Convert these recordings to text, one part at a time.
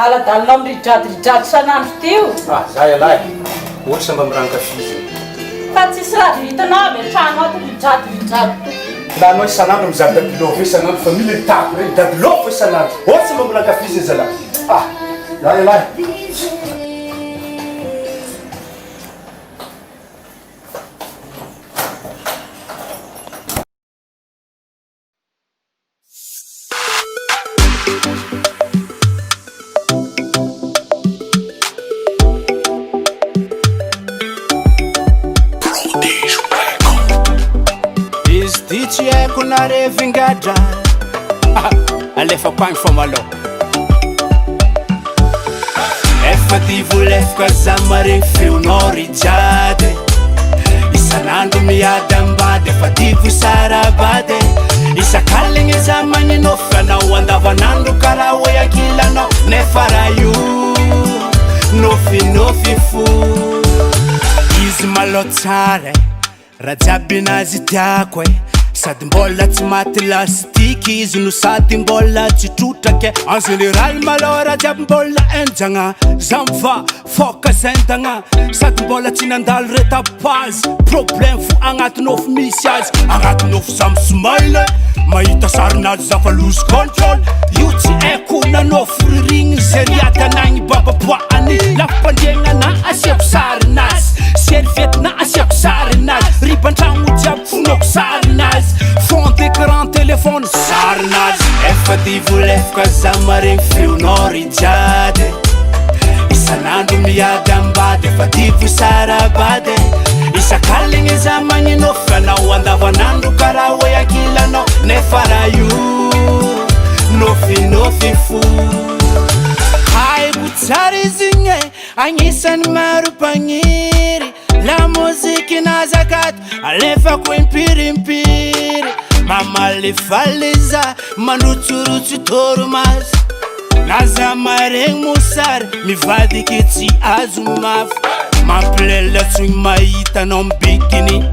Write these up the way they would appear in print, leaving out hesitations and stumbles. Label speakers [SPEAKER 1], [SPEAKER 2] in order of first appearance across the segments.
[SPEAKER 1] adaladalina miridradiridrady sanandro tio.
[SPEAKER 2] Zay alahy ohatsy mba miranokafiziny
[SPEAKER 1] Fa tsisy raha vitanao amy trano ato miridradiridrady.
[SPEAKER 2] Lanao isanandro mizaha dabilova isanandro fa mila itako reny dabilova isanandro ohatsy mba miranokafiziny zalahy. Zay alahy.
[SPEAKER 3] Tsy haiko narevingadra alefako agny fa malô efa divolefaka za maregny feonao rijady isanandro miady ambady efa divo sarabady isakaligny za magnino fanao andavanandro karaha hoe ankilanao nefa raha io nofinofy fo izy malô tsara raha jiaby nazy tiako sady mbola tsy maty lastiky izy no sady mbola tsy trotrake en général malô raha jiaby mbola enjagna za miva foka zentagna sady mbola tsy nandalo retapazy problème fo agnatinofo misy azy agnatinofo za misomaile mahita sarinazy za fa lose control io tsy haiko nanofo ririgny zay riady anagny bababoany lafimpandiagna na asiako sarinazy serviette na asiako sarinazy riban-tragno jiaby fonoko sarinazy fond d'écran téléphone sarinazy efa divolefaka za maregny feonao rijady isanandro miady ambady efa divo sarabady isakaligny za magnino fanao andavanandro karaha hoe ankilanao nefa raha io nofinofy fo haiko tsara izy igny agnisan'ny maro mpagniry la moziki nazakato alefako impirimpiry mamalefale za manrotsorotsy toromazy naza maregny mosary mivadiky tsy azo mafy mampilelatsogny mahitanao mibikiny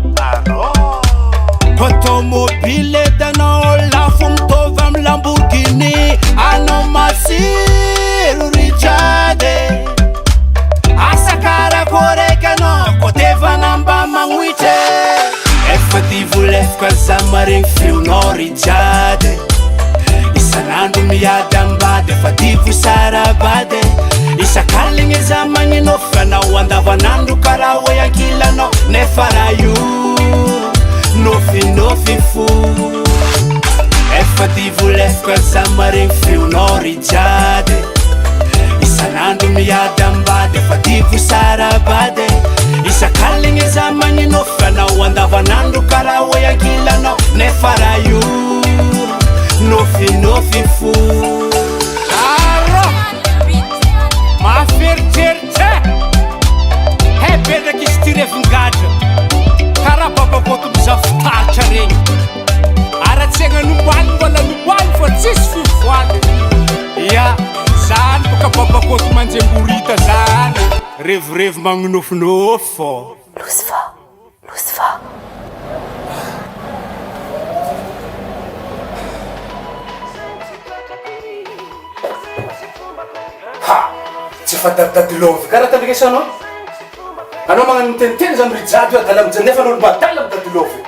[SPEAKER 3] automobile etanao lafo mitovy amy Lamborghini anao masiro rijady asa karakoreky anao kote vanamba magnoitre efa divolefaka za maregny feonao rijady isanandro miady ambady efa divo sarabady isakaligny za magnino fanao andavanandro karaha hoe ankilanao nefa raha io nofinofy fo efa divolefaka za maregny feonao rijady isanandro miady ambady efa divo sarabady isakaligny za magnino fanao andavanandro karaha hoe ankilanao nefa raha io nofinofy fo maferiteritse hebedraky izy ty revingadra karaha babakoto mizaha fitaritra regny aratsegna nomboany mbola nomboany fa tsisy fivoany ia zany boka babakoto manjengorita zany revirevi magnofinofy fô
[SPEAKER 4] Lucifer
[SPEAKER 2] Tsy fa dadilovy karaha tandrikesanao anao magnano miteniteny za mirijady io adala mijanona nefa anao madala amy dadilovy